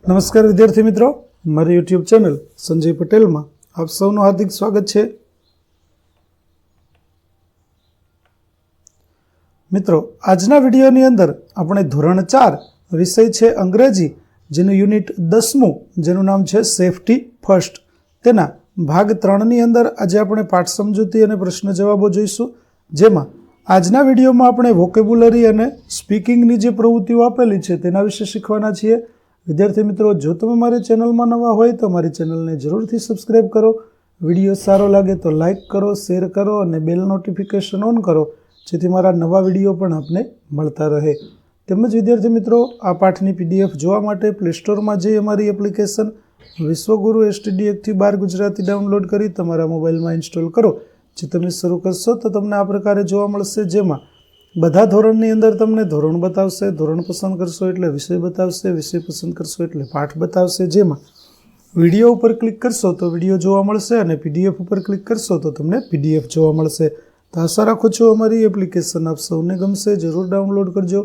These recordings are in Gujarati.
નમસ્કાર વિદ્યાર્થી મિત્રો, મારી યુટ્યુબ ચેનલ સંજય પટેલમાં આપ સૌનું હાર્દિક સ્વાગત છે. મિત્રો, આજના વિડીયોની અંદર આપણે ધોરણ 4 વિષય છે અંગ્રેજી, જેનું યુનિટ 10મું, જેનું નામ છે સેફટી ફર્સ્ટ, તેના ભાગ 3ની અંદર આજે આપણે પાઠ સમજૂતી અને પ્રશ્ન જવાબો જોઈશું. જેમાં આજના વિડીયોમાં આપણે વોકેબ્યુલરી અને સ્પીકિંગની જે પ્રવૃત્તિઓ આપેલી છે તેના વિશે શીખવાના છીએ. વિદ્યાર્થી મિત્રો, જો તમે મારી ચેનલમાં નવા હોય તો મારી ચેનલને જરૂરથી સબસ્ક્રાઈબ કરો. વિડીયો સારો લાગે તો લાઇક કરો, શેર કરો અને બેલ નોટિફિકેશન ઓન કરો, જેથી મારા નવા વિડીયો પણ આપને મળતા રહે. તેમજ વિદ્યાર્થી મિત્રો, આ પાઠની PDF જોવા માટે પ્લે સ્ટોરમાં જઈ અમારી એપ્લિકેશન વિશ્વગુરુ STD1 થી 12 ગુજરાતી ડાઉનલોડ કરી તમારા મોબાઈલમાં ઇન્સ્ટોલ કરો. જે તમે શરૂ કરશો તો તમને આ પ્રકારે જોવા મળશે, જેમાં બધા ધોરણની અંદર તમને ધોરણ બતાવશે, ધોરણ પસંદ કરશો એટલે વિષય બતાવશે, વિષય પસંદ કરશો એટલે પાઠ બતાવશે. જેમાં વિડીયો ઉપર ક્લિક કરશો તો વિડીયો જોવા મળશે અને PDF ઉપર ક્લિક કરશો તો તમને PDF જોવા મળશે. તો આશા રાખું છું અમારી એપ્લિકેશન આપ સૌને ગમશે. જરૂર ડાઉનલોડ કરજો,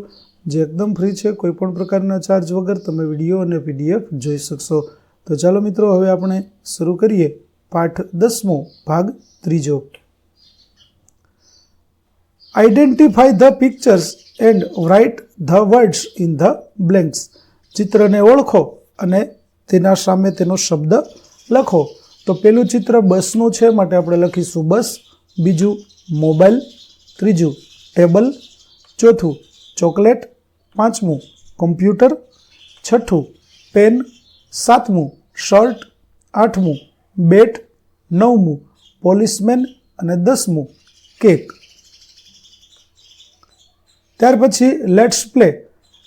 જે એકદમ ફ્રી છે. કોઈપણ પ્રકારના ચાર્જ વગર તમે વિડીયો અને PDF જોઈ શકશો. તો ચાલો મિત્રો, હવે આપણે શરૂ કરીએ પાઠ 10મો, ભાગ 3. Identify the pictures and write the words in the blanks. ચિત્રને ઓળખો અને તેના સામે તેનો શબ્દ લખો. તો પેલું ચિત્ર બસનું છે, માટે આપણે લખીશું બસ. બીજું મોબાઈલ. ત્રીજું ટેબલ. ચોથું ચોકલેટ. પાંચમું કમ્પ્યુટર. છઠ્ઠું પેન. સાતમું શર્ટ. આઠમું બેટ. નવમું પોલીસમેન અને 10મું કેક. ત્યાર પછી લેટ્સ પ્લે.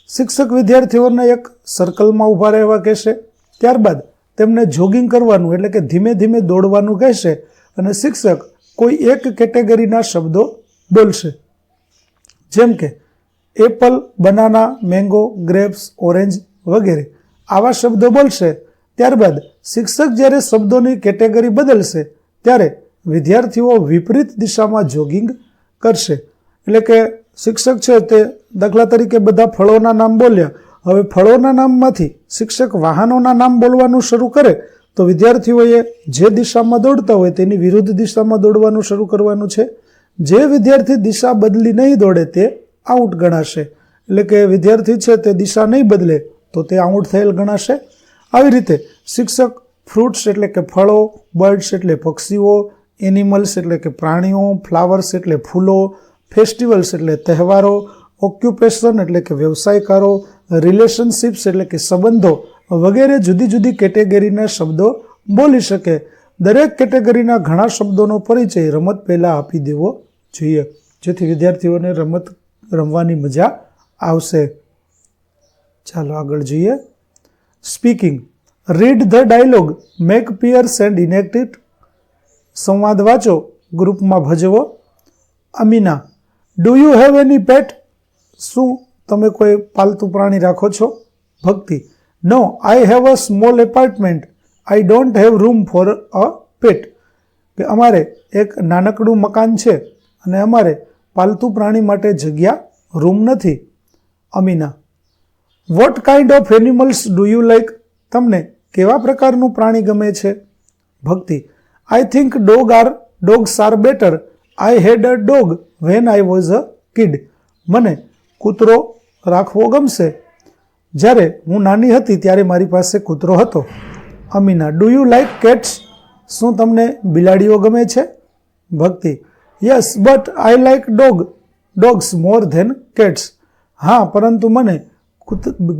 શિક્ષક વિદ્યાર્થીઓને એક સર્કલમાં ઊભા રહેવા કહેશે. ત્યારબાદ તેમને જોગિંગ કરવાનું એટલે કે ધીમે ધીમે દોડવાનું કહેશે અને શિક્ષક કોઈ એક કેટેગરીના શબ્દો બોલશે, જેમ કે Apple, banana, mango, grapes, orange વગેરે આવા શબ્દો બોલશે. ત્યારબાદ શિક્ષક જ્યારે શબ્દોની કેટેગરી બદલશે ત્યારે વિદ્યાર્થીઓ વિપરીત દિશામાં જોગિંગ કરશે. એટલે કે શિક્ષક છે તે દાખલા તરીકે બધા ફળોના નામ બોલ્યા. હવે ફળોના નામમાંથી શિક્ષક વાહનોના નામ બોલવાનું શરૂ કરે તો વિદ્યાર્થીઓએ જે દિશામાં દોડતા હોય તેની વિરુદ્ધ દિશામાં દોડવાનું શરૂ કરવાનું છે. જે વિદ્યાર્થી દિશા બદલી નહીં દોડે તે આઉટ ગણાશે. એટલે કે વિદ્યાર્થી છે તે દિશા નહીં બદલે તો તે આઉટ થયેલ ગણાશે. આવી રીતે શિક્ષક ફ્રૂટ્સ એટલે કે ફળો, બર્ડ્સ એટલે પક્ષીઓ, એનિમલ્સ એટલે કે પ્રાણીઓ, ફ્લાવર્સ એટલે ફૂલો, ફેસ્ટિવલ્સ એટલે તહેવારો, ઓક્યુપેશન એટલે કે વ્યવસાયકારો, રિલેશનશિપ્સ એટલે કે સંબંધો વગેરે જુદી જુદી કેટેગરીના શબ્દો બોલી શકે. દરેક કેટેગરીના ઘણા શબ્દોનો પરિચય રમત પહેલાં આપી દેવો જોઈએ, જેથી વિદ્યાર્થીઓને રમત રમવાની મજા આવશે. ચાલો આગળ જોઈએ. Speaking. Read the dialogue, make pairs and enact it. સંવાદ વાંચો, ગ્રુપમાં ભજવો. Amina. Do you have any pet? શું તમે કોઈ પાલતુ પ્રાણી રાખો છો? Bhakti. No, I have a small apartment. I don't have room for a pet. કે અમારે એક નાનકડું મકાન છે અને અમારે પાલતુ પ્રાણી માટે જગ્યા, રૂમ નથી. Amina. What kind of animals do you like? તમને કેવા પ્રકારનું પ્રાણી ગમે છે? Bhakti. I think dogs are better. I had a dog when I was a kid. મને કૂતરો રાખવો ગમશે. જ્યારે હું નાની હતી ત્યારે મારી પાસે કૂતરો હતો. Amina. Do you like cats? શું તમને બિલાડીઓ ગમે છે? Bhakti. Yes, but I like dogs more than cats. હા, પરંતુ મને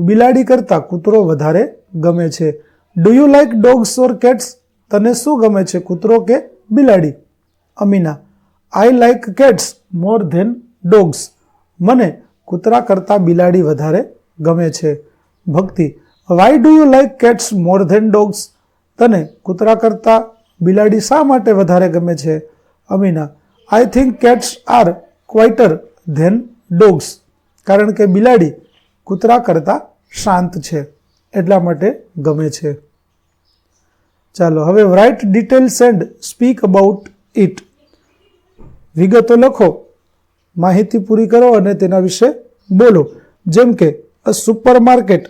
બિલાડી કરતાં કૂતરો વધારે ગમે છે. Do you like dogs or cats? તને શું ગમે છે, કૂતરો કે બિલાડી? Amina. I like cats more than dogs. મને કૂતરા કરતાં બિલાડી વધારે ગમે છે. Bhakti. Why do you like cats more than dogs? તને કૂતરા કરતાં બિલાડી શા માટે વધારે ગમે છે? Amina. I think cats are quieter than dogs. કારણ કે બિલાડી કૂતરા કરતાં શાંત છે, એટલા માટે ગમે છે. ચાલો હવે write details and speak about it. વિગતો લખો, માહિતી પૂરી કરો અને તેના વિશે બોલો. જેમ કે અ સુપર માર્કેટ,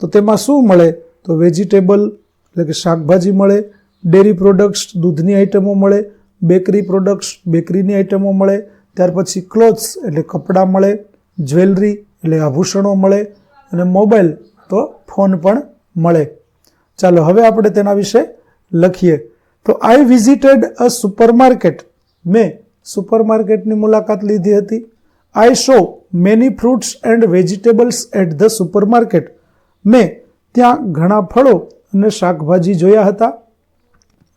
તો તેમાં શું મળે? તો વેજીટેબલ એટલે કે શાકભાજી મળે, ડેરી પ્રોડક્ટ્સ દૂધની આઇટમો મળે, બેકરી પ્રોડક્ટ્સ બેકરીની આઇટમો મળે, ત્યાર પછી ક્લોથ્સ એટલે કપડાં મળે, જ્વેલરી એટલે આભૂષણો મળે અને મોબાઈલ તો ફોન પણ મળે. ચાલો હવે આપણે તેના વિશે લખીએ. તો આઈ વિઝિટેડ અ સુપરમાર્કેટ, મેં સુપરમાર્કેટની મુલાકાત લીધી હતી. I saw many fruits and vegetables at the supermarket, મેં ત્યાં ઘણા ફળો અને શાકભાજી જોયા હતા.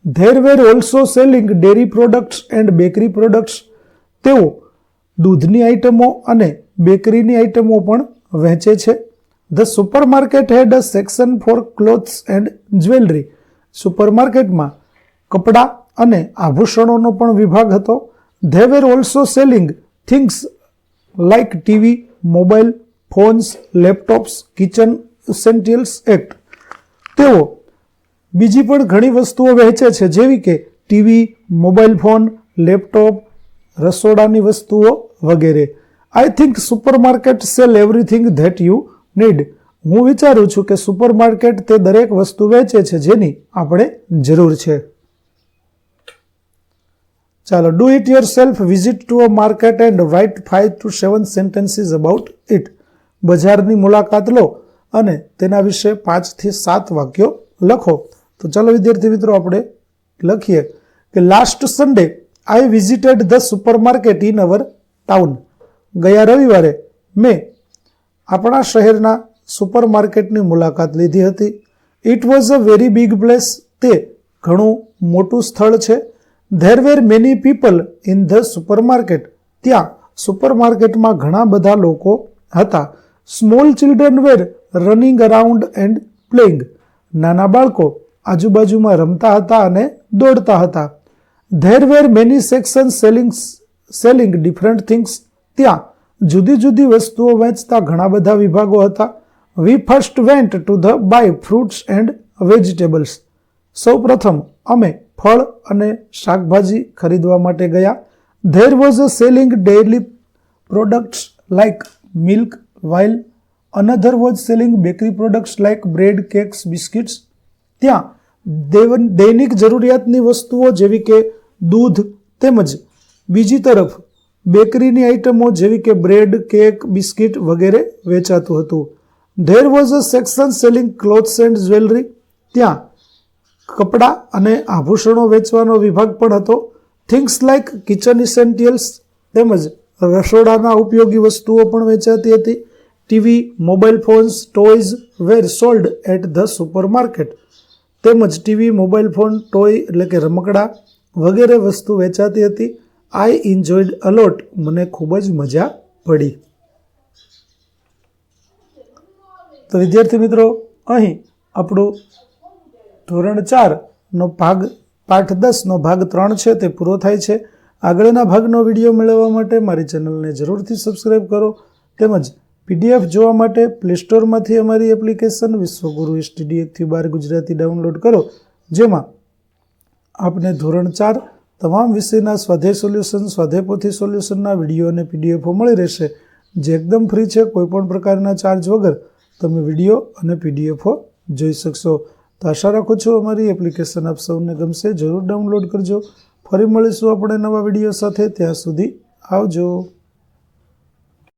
There were also selling dairy products and bakery products, તેઓ દૂધની આઇટમો અને બેકરીની આઇટમો પણ વહેંચે છે. The supermarket had a section for clothes and jewellery, સુપરમાર્કેટમાં કપડાં અને આભૂષણોનો પણ વિભાગ હતો. They were also selling things like TV, mobile phones, laptops, kitchen essentials એક્ટ, તેઓ બીજી પણ ઘણી વસ્તુઓ વહેંચે છે જેવી કે ટીવી, મોબાઈલ ફોન, લેપટોપ, રસોડાની વસ્તુઓ વગેરે. I think supermarket cell everything that you need, હું વિચારું છું કે સુપરમાર્કેટ તે દરેક વસ્તુ વેચે છે જેની આપણે જરૂર છે. ચાલો, do it your self visit to a market and write 5 to 7 sentences about it, બજારની મુલાકાત લો અને તેના વિશે 5 થી 7 વાક્યો લખો. તો ચાલો વિદ્યાર્થી મિત્રો આપણે લખીએ કે last Sunday I visited the supermarket in our town, ગયા રવિવારે મેં આપણા શહેરના સુપરમાર્કેટની મુલાકાત લીધી હતી. It was a very big place, તે ઘણું મોટું સ્થળ છે. There were many people in the supermarket, ત્યાં સુપરમાર્કેટમાં ઘણા બધા લોકો હતા. Small children were running around and playing, નાના બાળકો આજુબાજુમાં રમતા હતા અને દોડતા હતા. There were many section selling different things, ત્યાં જુદી જુદી વસ્તુઓ વેચતા ઘણા બધા વિભાગો હતા. We first went to the buy fruits and vegetables, સૌ પ્રથમ અમે ફળ અને શાકભાજી ખરીદવા માટે ગયા. There was a selling dairy products like milk, while another was selling bakery products like bread, cakes, biscuits, ત્યાં દૈનિક જરૂરિયાતની વસ્તુઓ જેવી કે દૂધ તેમજ બીજી તરફ બેકરીની આઇટમો જેવી કે બ્રેડ, કેક, બિસ્કિટ વગેરે વેચાતું હતું. There was a section selling clothes and jewellery, ત્યાં કપડાં અને આભૂષણો વેચવાનો વિભાગ પણ હતો. થિંગ્સ લાઇક કિચન ઇસેન્ટિયલ્સ, તેમજ રસોડાના ઉપયોગી વસ્તુઓ પણ વેચાતી હતી. TV, mobile phones, toys were sold at the supermarket, તેમજ ટીવી, મોબાઈલ ફોન, ટોય એટલે કે રમકડા વગેરે વસ્તુ વેચાતી હતી. આઈ એન્જોયડ અલોટ, મને ખૂબ જ મજા પડી. તો વિદ્યાર્થી મિત્રો, અહીં આપણું ધોરણ 4નો પાઠ 10નો ભાગ 3 છે તે પૂરો થાય છે. આગળના ભાગનો વિડીયો મેળવવા માટે મારી ચેનલને જરૂરથી સબસ્ક્રાઈબ કરો, તેમજ PDF જોવા માટે પ્લે સ્ટોરમાંથી અમારી એપ્લિકેશન વિશ્વગુરુ STD 1-12 ગુજરાતી ડાઉનલોડ કરો, જેમાં આપને ધોરણ 4 તમામ વિષયના સ્વાધ્યાય સોલ્યુશન, સ્વાધ્યાય પોથી સોલ્યુશનના વિડીયો અને PDF મળી રહેશે, જે એકદમ ફ્રી છે. કોઈપણ પ્રકારના ચાર્જ વગર તમે વિડીયો અને PDF જોઈ શકશો. તો આશા રાખું છું અમારી એપ્લિકેશન આપ સૌને ગમશે. જરૂર ડાઉનલોડ કરજો. ફરી મળીશું આપણે નવા વિડીયો સાથે. ત્યાં સુધી આવજો.